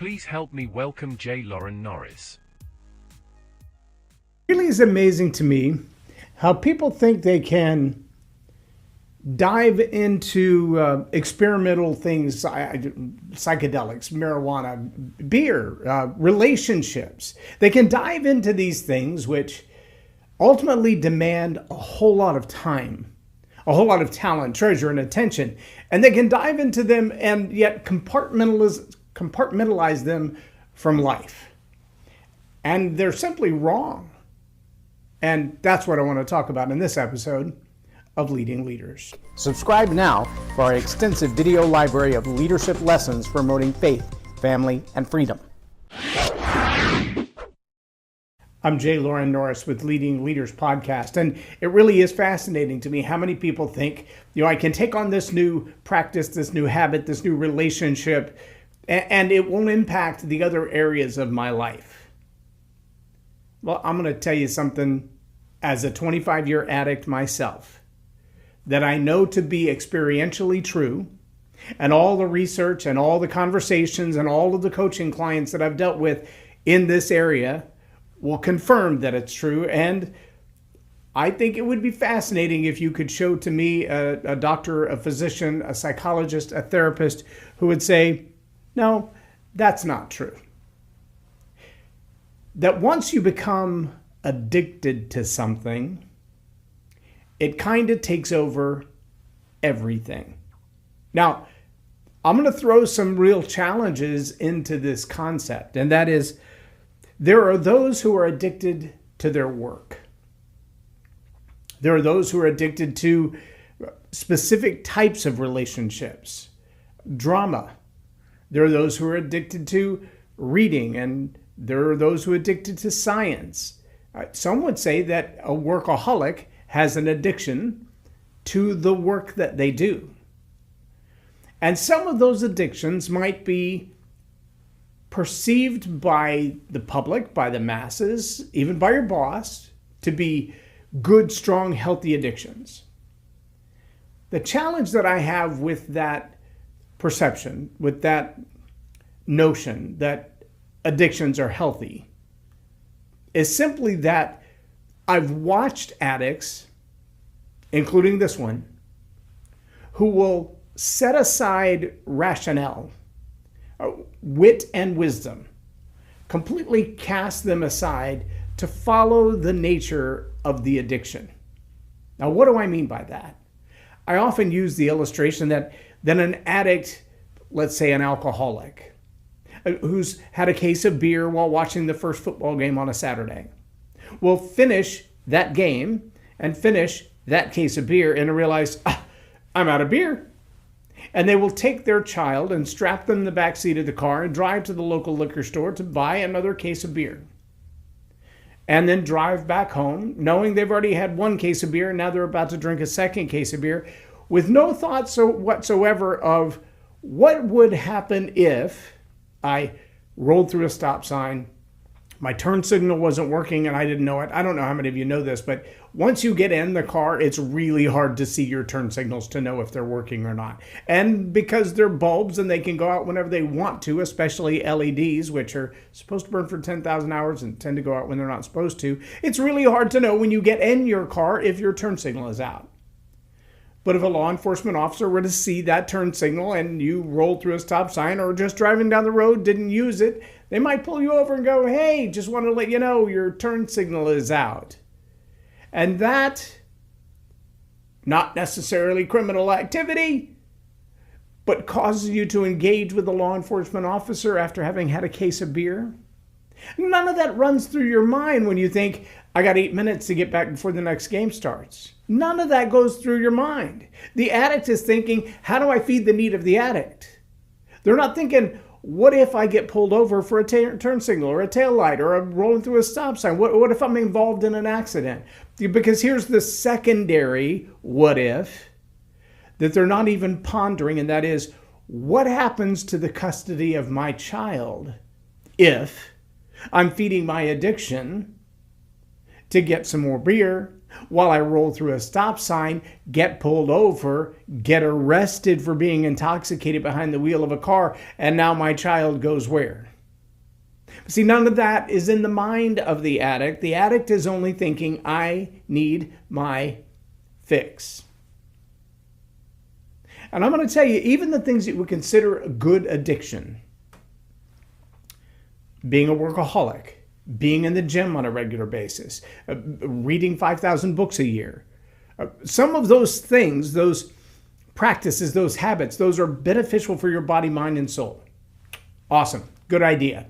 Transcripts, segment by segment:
Please help me welcome J. Lauren Norris. It really is amazing to me how people think they can dive into experimental things, psychedelics, marijuana, beer, relationships. They can dive into these things which ultimately demand a whole lot of time, a whole lot of talent, treasure, and attention. And they can dive into them and yet compartmentalize them from life. And they're simply wrong. And that's what I want to talk about in this episode of Leading Leaders. Subscribe now for our extensive video library of leadership lessons promoting faith, family, and freedom. I'm J. Lauren Norris with Leading Leaders podcast, and it really is fascinating to me how many people think, I can take on this new practice, this new habit, this new relationship, and it won't impact the other areas of my life. Well, I'm going to tell you something as a 25-year addict myself that I know to be experientially true, and all the research and all the conversations and all of the coaching clients that I've dealt with in this area will confirm that it's true. And I think it would be fascinating if you could show to me a doctor, a physician, a psychologist, a therapist who would say, no, that's not true. That once you become addicted to something, it kind of takes over everything. Now, I'm going to throw some real challenges into this concept, and that is, there are those who are addicted to their work. There are those who are addicted to specific types of relationships, drama. There are those who are addicted to reading, and there are those who are addicted to science. Some would say that a workaholic has an addiction to the work that they do. And some of those addictions might be perceived by the public, by the masses, even by your boss, to be good, strong, healthy addictions. The challenge that I have with that perception, with that notion that addictions are healthy, is simply that I've watched addicts, including this one, who will set aside rationale, wit and wisdom, completely cast them aside to follow the nature of the addiction. Now, what do I mean by that? I often use the illustration that an addict, let's say an alcoholic, who's had a case of beer while watching the first football game on a Saturday, will finish that game and finish that case of beer and realize, I'm out of beer. And they will take their child and strap them in the back seat of the car and drive to the local liquor store to buy another case of beer. And then drive back home, knowing they've already had one case of beer and now they're about to drink a second case of beer, with no thoughts whatsoever of what would happen if I rolled through a stop sign, my turn signal wasn't working and I didn't know it. I don't know how many of you know this, but once you get in the car, it's really hard to see your turn signals to know if they're working or not. And because they're bulbs and they can go out whenever they want to, especially LEDs, which are supposed to burn for 10,000 hours and tend to go out when they're not supposed to, it's really hard to know when you get in your car if your turn signal is out. But if a law enforcement officer were to see that turn signal and you rolled through a stop sign or just driving down the road, didn't use it, they might pull you over and go, hey, just want to let you know your turn signal is out. And that, not necessarily criminal activity, but causes you to engage with a law enforcement officer after having had a case of beer. None of that runs through your mind when you think, I got 8 minutes to get back before the next game starts. None of that goes through your mind. The addict is thinking, how do I feed the need of the addict? They're not thinking, what if I get pulled over for a turn signal or a tail light or I'm rolling through a stop sign? What if I'm involved in an accident? Because here's the secondary what if that they're not even pondering, and that is, what happens to the custody of my child if I'm feeding my addiction to get some more beer while I roll through a stop sign, get pulled over, get arrested for being intoxicated behind the wheel of a car, and now my child goes where? See, none of that is in the mind of the addict. The addict is only thinking, I need my fix. And I'm going to tell you, even the things that we consider a good addiction, being a workaholic, being in the gym on a regular basis, reading 5,000 books a year, some of those things, those practices, those habits, those are beneficial for your body, mind, and soul. Awesome. Good idea.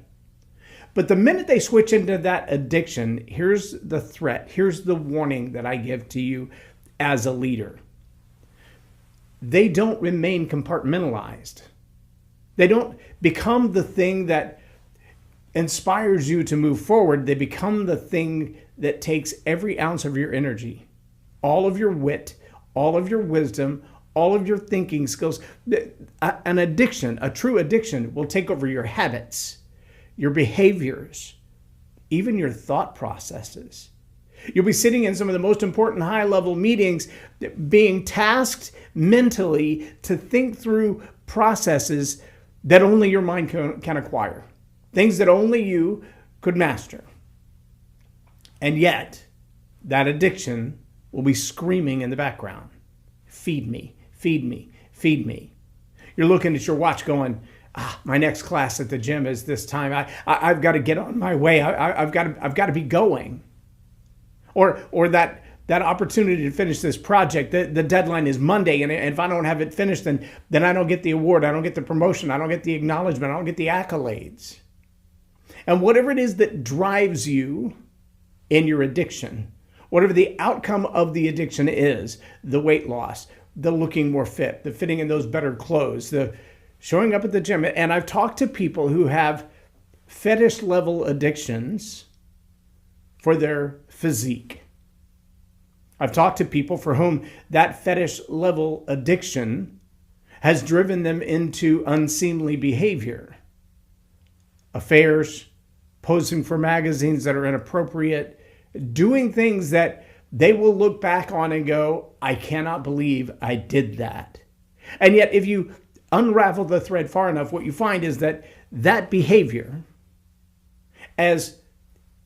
But the minute they switch into that addiction, here's the threat. Here's the warning that I give to you as a leader. They don't remain compartmentalized. They don't become the thing that inspires you to move forward. They become the thing that takes every ounce of your energy, all of your wit, all of your wisdom, all of your thinking skills. An addiction, a true addiction, will take over your habits, your behaviors, even your thought processes. You'll be sitting in some of the most important high-level meetings being tasked mentally to think through processes that only your mind can acquire, things that only you could master. And yet, that addiction will be screaming in the background. Feed me, feed me, feed me. You're looking at your watch going, my next class at the gym is this time. I've got to get on my way. I've got to be going. Or that opportunity to finish this project. The deadline is Monday, and if I don't have it finished, then I don't get the award. I don't get the promotion. I don't get the acknowledgement. I don't get the accolades. And whatever it is that drives you in your addiction, whatever the outcome of the addiction is, the weight loss, the looking more fit, the fitting in those better clothes, the showing up at the gym. And I've talked to people who have fetish level addictions for their physique. I've talked to people for whom that fetish level addiction has driven them into unseemly behavior. Affairs, posing for magazines that are inappropriate, doing things that they will look back on and go, I cannot believe I did that. And yet, if you unravel the thread far enough, what you find is that that behavior, as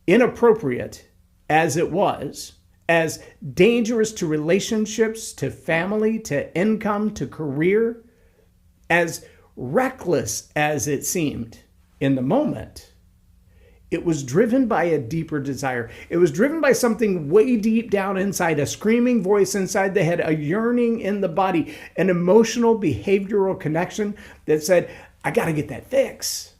inappropriate as it was, as dangerous to relationships, to family, to income, to career, as reckless as it seemed in the moment, it was driven by a deeper desire. It was driven by something way deep down inside, a screaming voice inside the head, a yearning in the body, an emotional behavioral connection that said, I got to get that fix.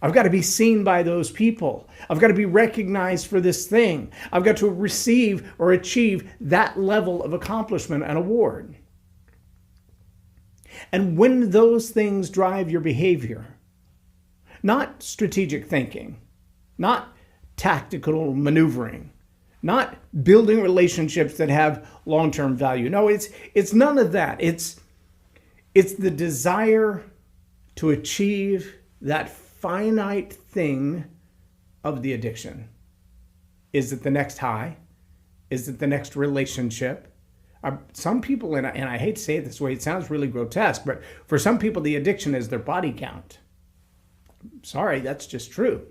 I've got to be seen by those people. I've got to be recognized for this thing. I've got to receive or achieve that level of accomplishment and award. And when those things drive your behavior, not strategic thinking, not tactical maneuvering, not building relationships that have long-term value. No, it's none of that. It's the desire to achieve that finite thing of the addiction. Is it the next high? Is it the next relationship? Some people, and I hate to say it this way, it sounds really grotesque, but for some people, the addiction is their body count. Sorry, that's just true.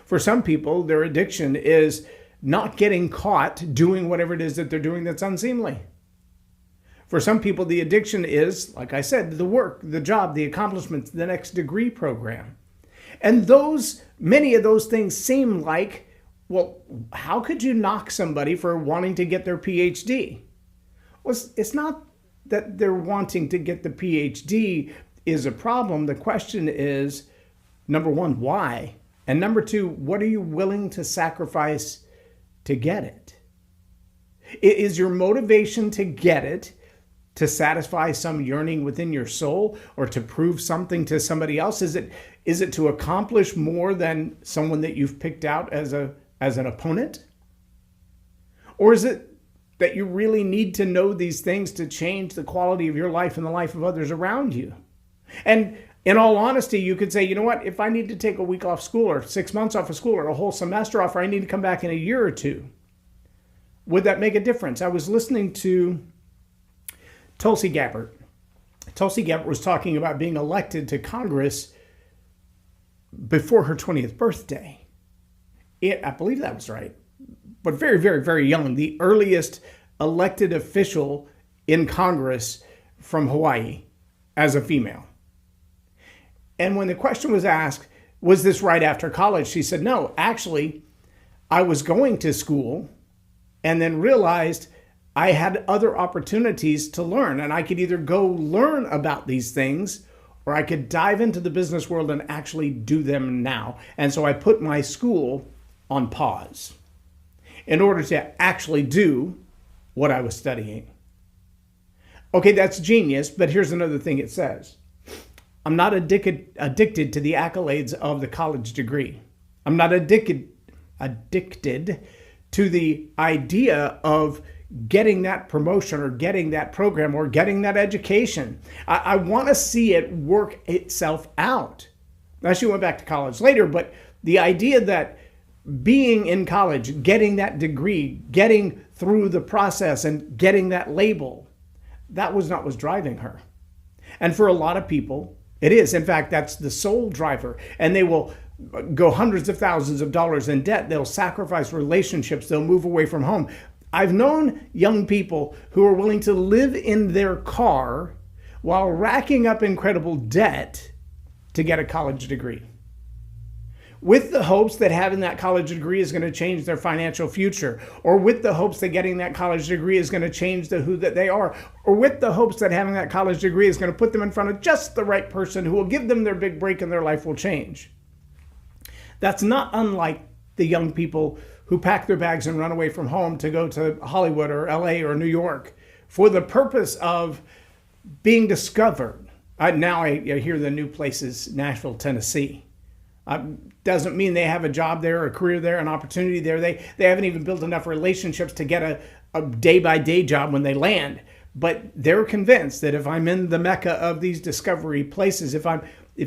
For some people, their addiction is not getting caught doing whatever it is that they're doing that's unseemly. For some people, the addiction is, like I said, the work, the job, the accomplishments, the next degree program. And many of those things seem like, well, how could you knock somebody for wanting to get their PhD? Well, it's not that they're wanting to get the PhD is a problem. The question is, number one, why? And number two, what are you willing to sacrifice to get it? Is your motivation to get it to satisfy some yearning within your soul or to prove something to somebody else? Is it to accomplish more than someone that you've picked out as an opponent? Or is it that you really need to know these things to change the quality of your life and the life of others around you? And in all honesty, you could say, you know what, if I need to take a week off school or 6 months off of school or a whole semester off, or I need to come back in a year or two, would that make a difference? I was listening to Tulsi Gabbard. Tulsi Gabbard was talking about being elected to Congress before her 20th birthday. I believe that was right. But very, very, very young. The earliest elected official in Congress from Hawaii as a female. And when the question was asked, was this right after college? She said, no, actually, I was going to school and then realized I had other opportunities to learn, and I could either go learn about these things or I could dive into the business world and actually do them now. And so I put my school on pause in order to actually do what I was studying. Okay, that's genius, but here's another thing it says. I'm not addicted to the accolades of the college degree. I'm not addicted to the idea of getting that promotion or getting that program or getting that education. I want to see it work itself out. Now, she went back to college later, but the idea that being in college, getting that degree, getting through the process and getting that label, that was not what's driving her. And for a lot of people, it is. In fact, that's the sole driver. And they will go hundreds of thousands of dollars in debt. They'll sacrifice relationships. They'll move away from home. I've known young people who are willing to live in their car while racking up incredible debt to get a college degree, with the hopes that having that college degree is going to change their financial future, or with the hopes that getting that college degree is going to change who that they are, or with the hopes that having that college degree is going to put them in front of just the right person who will give them their big break and their life will change. That's not unlike the young people who pack their bags and run away from home to go to Hollywood or LA or New York for the purpose of being discovered. Now I hear the new place is Nashville, Tennessee. Doesn't mean they have a job there, a career there, an opportunity there. They haven't even built enough relationships to get a day-by-day job when they land. But they're convinced that if I'm in the mecca of these discovery places, if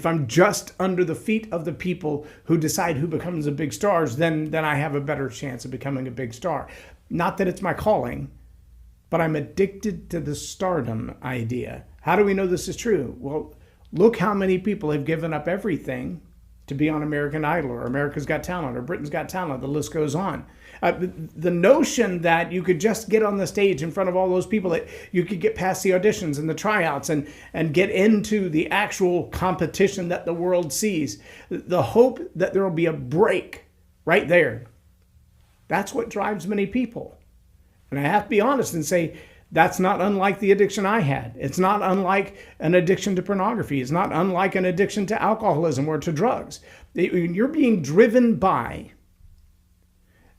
I'm just under the feet of the people who decide who becomes a big stars, then I have a better chance of becoming a big star. Not that it's my calling, but I'm addicted to the stardom idea. How do we know this is true? Well, look how many people have given up everything to be on American Idol or America's Got Talent or Britain's Got Talent. The list goes on. The notion that you could just get on the stage in front of all those people, that you could get past the auditions and the tryouts and get into the actual competition that the world sees, the hope that there will be a break right there, that's what drives many people. And I have to be honest and say, that's not unlike the addiction I had. It's not unlike an addiction to pornography. It's not unlike an addiction to alcoholism or to drugs. You're being driven by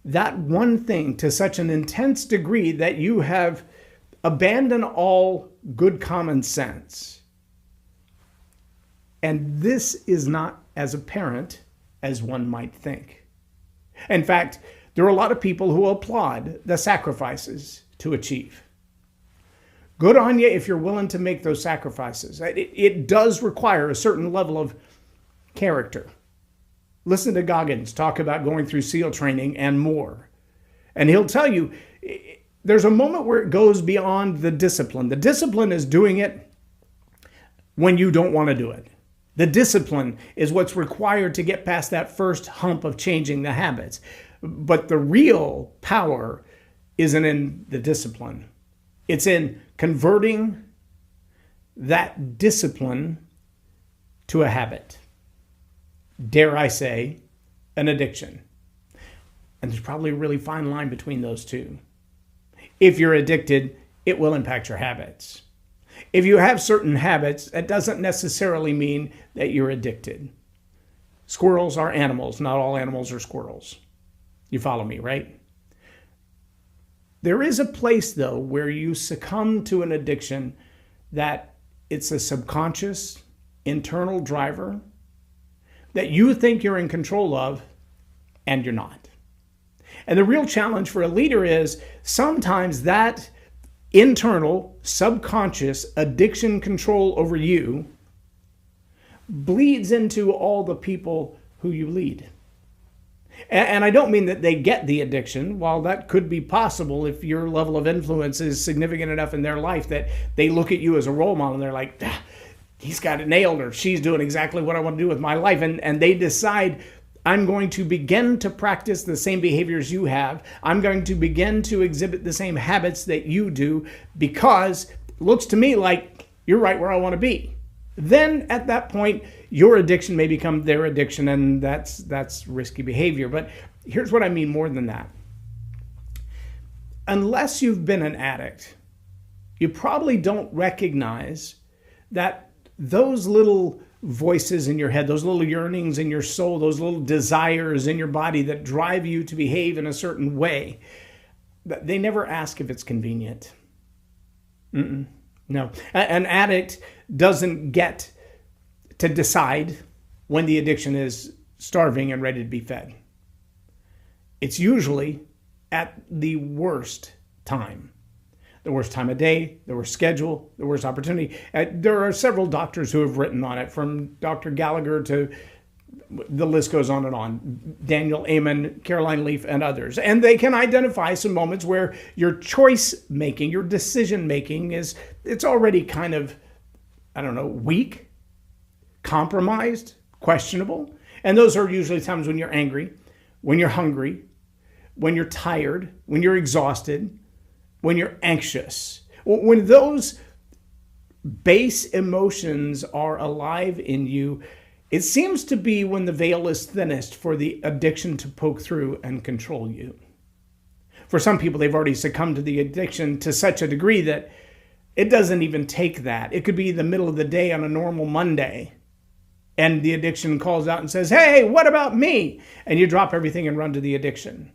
that one thing to such an intense degree that you have abandoned all good common sense. And this is not as apparent as one might think. In fact, there are a lot of people who applaud the sacrifices to achieve. Good on you if you're willing to make those sacrifices. It does require a certain level of character. Listen to Goggins talk about going through SEAL training and more. And he'll tell you, there's a moment where it goes beyond the discipline. The discipline is doing it when you don't want to do it. The discipline is what's required to get past that first hump of changing the habits. But the real power isn't in the discipline. It's in converting that discipline to a habit. Dare I say, an addiction. And there's probably a really fine line between those two. If you're addicted, it will impact your habits. If you have certain habits, that doesn't necessarily mean that you're addicted. Squirrels are animals. Not all animals are squirrels. You follow me, right? There is a place, though, where you succumb to an addiction that it's a subconscious, internal driver that you think you're in control of, and you're not. And the real challenge for a leader is sometimes that internal, subconscious addiction control over you bleeds into all the people who you lead. And I don't mean that they get the addiction, while that could be possible if your level of influence is significant enough in their life that they look at you as a role model and they're like, he's got it nailed, or she's doing exactly what I want to do with my life. And they decide, I'm going to begin to practice the same behaviors you have. I'm going to begin to exhibit the same habits that you do because it looks to me like you're right where I want to be. Then at that point, your addiction may become their addiction, and that's risky behavior. But here's what I mean more than that. Unless you've been an addict, you probably don't recognize that those little voices in your head, those little yearnings in your soul, those little desires in your body that drive you to behave in a certain way, they never ask if it's convenient. No. An addict doesn't get to decide when the addiction is starving and ready to be fed. It's usually at the worst time. The worst time of day, the worst schedule, the worst opportunity. There are several doctors who have written on it, from Dr. Gallagher to the list goes on and on. Daniel Amen, Caroline Leaf, and others. And they can identify some moments where your choice making, your decision making it's already kind of, weak, compromised, questionable. And those are usually times when you're angry, when you're hungry, when you're tired, when you're exhausted, when you're anxious. When those base emotions are alive in you, it seems to be when the veil is thinnest for the addiction to poke through and control you. For some people, they've already succumbed to the addiction to such a degree that it doesn't even take that. It could be the middle of the day on a normal Monday, and the addiction calls out and says, "Hey, what about me?" And you drop everything and run to the addiction.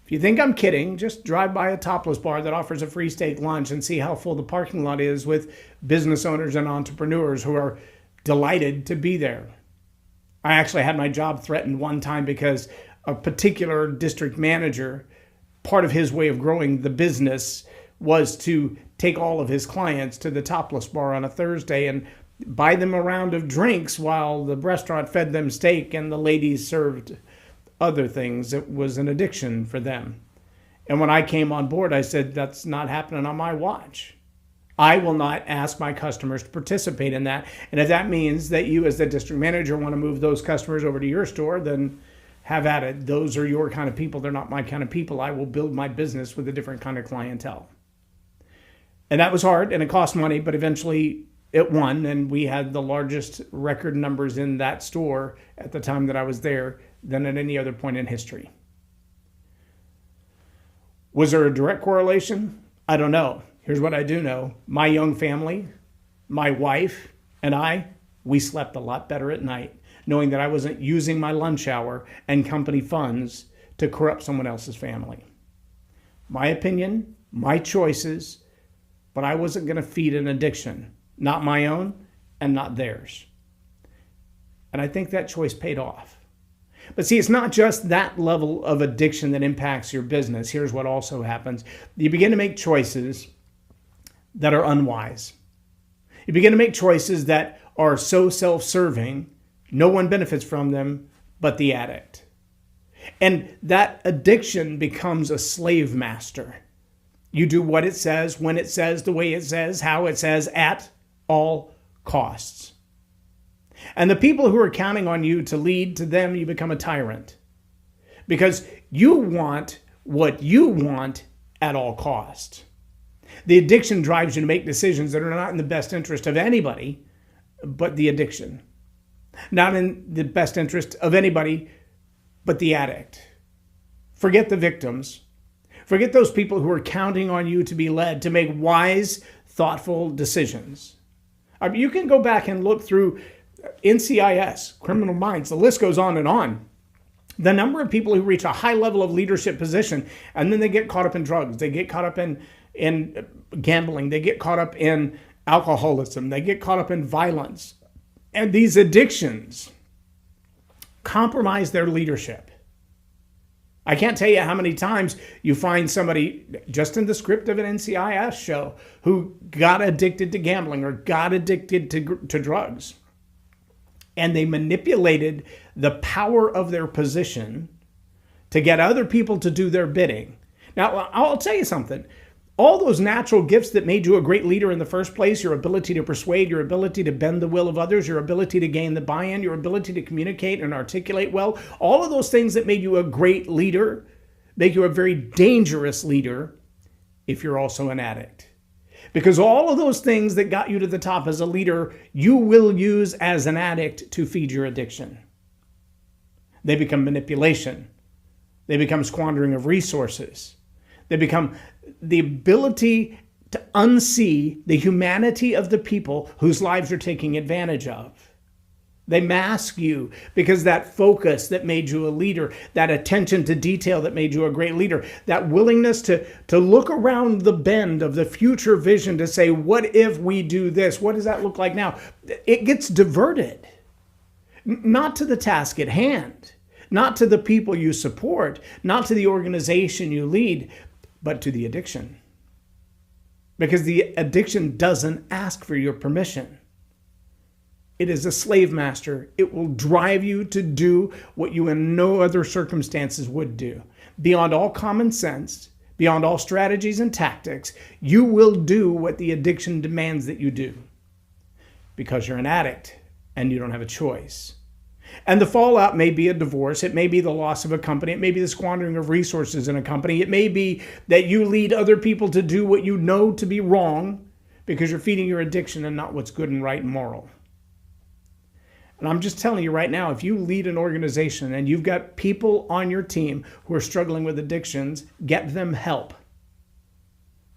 If you think I'm kidding, just drive by a topless bar that offers a free steak lunch and see how full the parking lot is with business owners and entrepreneurs who are delighted to be there. I actually had my job threatened one time because a particular district manager, part of his way of growing the business was to take all of his clients to the topless bar on a Thursday and buy them a round of drinks while the restaurant fed them steak and the ladies served other things. It was an addiction for them. And when I came on board, I said, that's not happening on my watch. I will not ask my customers to participate in that. And if that means that you as the district manager want to move those customers over to your store, then have at it. Those are your kind of people. They're not my kind of people. I will build my business with a different kind of clientele. And that was hard and it cost money, but eventually it won. And we had the largest record numbers in that store at the time that I was there than at any other point in history. Was there a direct correlation? I don't know. Here's what I do know. My young family, my wife, and I, we slept a lot better at night, knowing that I wasn't using my lunch hour and company funds to corrupt someone else's family. My opinion, my choices, but I wasn't going to feed an addiction, not my own and not theirs. And I think that choice paid off. But see, it's not just that level of addiction that impacts your business. Here's what also happens. You begin to make choices that are unwise. You begin to make choices that are so self-serving, no one benefits from them but the addict. And that addiction becomes a slave master. You do what it says, when it says, the way it says, how it says, at all costs. And the people who are counting on you to lead, to them you become a tyrant. Because you want what you want at all costs. The addiction drives you to make decisions that are not in the best interest of anybody but the addiction. Not in the best interest of anybody but the addict. Forget the victims. Forget those people who are counting on you to be led to make wise, thoughtful decisions. You can go back and look through NCIS, Criminal Minds, the list goes on and on. The number of people who reach a high level of leadership position and then they get caught up in drugs, they get caught up in gambling, they get caught up in alcoholism, they get caught up in violence. And these addictions compromise their leadership. I can't tell you how many times you find somebody just in the script of an NCIS show who got addicted to gambling or got addicted to drugs. And they manipulated the power of their position to get other people to do their bidding. Now, I'll tell you something. All those natural gifts that made you a great leader in the first place, your ability to persuade, your ability to bend the will of others, your ability to gain the buy-in, your ability to communicate and articulate well, all of those things that made you a great leader make you a very dangerous leader if you're also an addict. Because all of those things that got you to the top as a leader, you will use as an addict to feed your addiction. They become manipulation. They become squandering of resources. They become the ability to unsee the humanity of the people whose lives you're taking advantage of. They mask you because that focus that made you a leader, that attention to detail that made you a great leader, that willingness to look around the bend of the future vision to say, what if we do this? What does that look like now? It gets diverted, not to the task at hand, not to the people you support, not to the organization you lead, but to the addiction. Because the addiction doesn't ask for your permission. It is a slave master. It will drive you to do what you in no other circumstances would do. Beyond all common sense, beyond all strategies and tactics, you will do what the addiction demands that you do. Because you're an addict and you don't have a choice. And the fallout may be a divorce. It may be the loss of a company. It may be the squandering of resources in a company. It may be that you lead other people to do what you know to be wrong because you're feeding your addiction and not what's good and right and moral. And I'm just telling you right now, if you lead an organization and you've got people on your team who are struggling with addictions, get them help.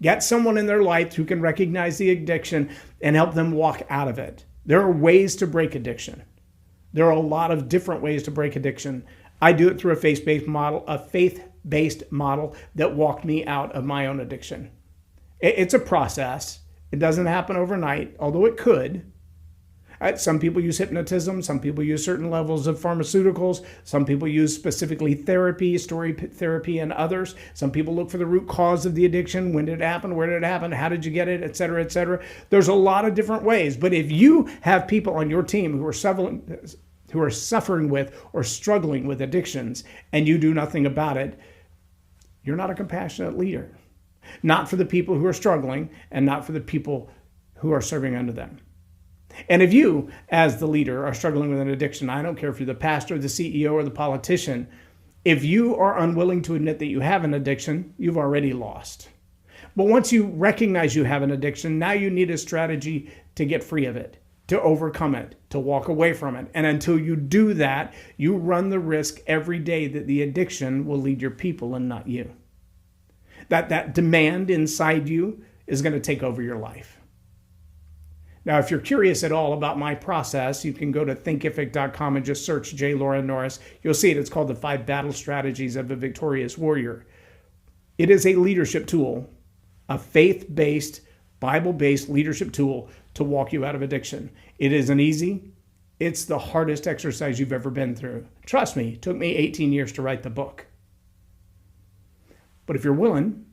Get someone in their life who can recognize the addiction and help them walk out of it. There are ways to break addiction. There are a lot of different ways to break addiction. I do it through a faith-based model that walked me out of my own addiction. It's a process. It doesn't happen overnight, although it could. Some people use hypnotism. Some people use certain levels of pharmaceuticals. Some people use specifically therapy, story therapy, and others. Some people look for the root cause of the addiction. When did it happen? Where did it happen? How did you get it? Et cetera, et cetera. There's a lot of different ways. But if you have people on your team who are suffering with or struggling with addictions and you do nothing about it, you're not a compassionate leader. Not for the people who are struggling and not for the people who are serving under them. And if you, as the leader, are struggling with an addiction, I don't care if you're the pastor, the CEO, or the politician, if you are unwilling to admit that you have an addiction, you've already lost. But once you recognize you have an addiction, now you need a strategy to get free of it, to overcome it, to walk away from it. And until you do that, you run the risk every day that the addiction will lead your people and not you. That demand inside you is going to take over your life. Now, if you're curious at all about my process, you can go to thinkific.com and just search J. Loren Norris. You'll see it. It's called the 5 Battle Strategies of a Victorious Warrior. It is a leadership tool, a faith-based, Bible-based leadership tool to walk you out of addiction. It isn't easy. It's the hardest exercise you've ever been through. Trust me, it took me 18 years to write the book. But if you're willing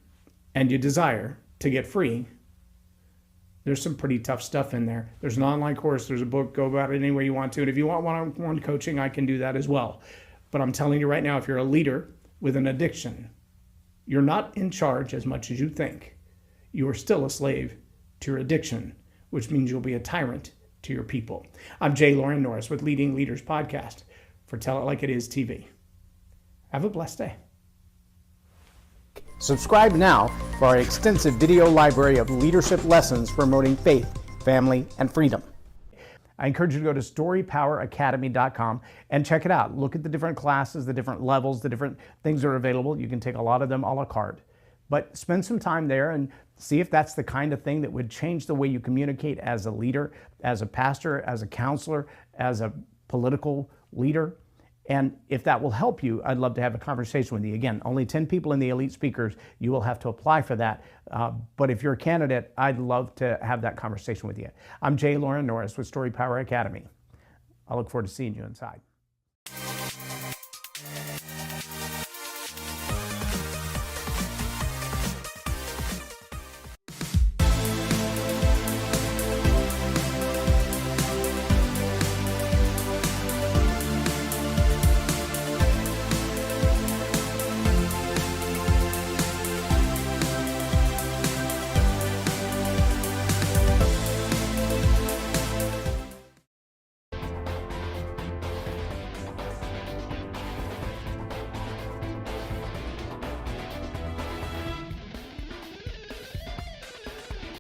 and you desire to get free, there's some pretty tough stuff in there. There's an online course, there's a book, go about it any way you want to. And if you want one-on-one coaching, I can do that as well. But I'm telling you right now, if you're a leader with an addiction, you're not in charge as much as you think. You are still a slave to your addiction, which means you'll be a tyrant to your people. I'm J. Loren Norris with Leading Leaders Podcast for Tell It Like It Is TV. Have a blessed day. Subscribe now for our extensive video library of leadership lessons promoting faith, family, and freedom. I encourage you to go to storypoweracademy.com and check it out. Look at the different classes, the different levels, the different things that are available. You can take a lot of them a la carte. But spend some time there and see if that's the kind of thing that would change the way you communicate as a leader, as a pastor, as a counselor, as a political leader. And if that will help you, I'd love to have a conversation with you. Again, only 10 people in the elite speakers. You will have to apply for that. But if you're a candidate, I'd love to have that conversation with you. I'm J. Loren Norris with Story Power Academy. I look forward to seeing you inside.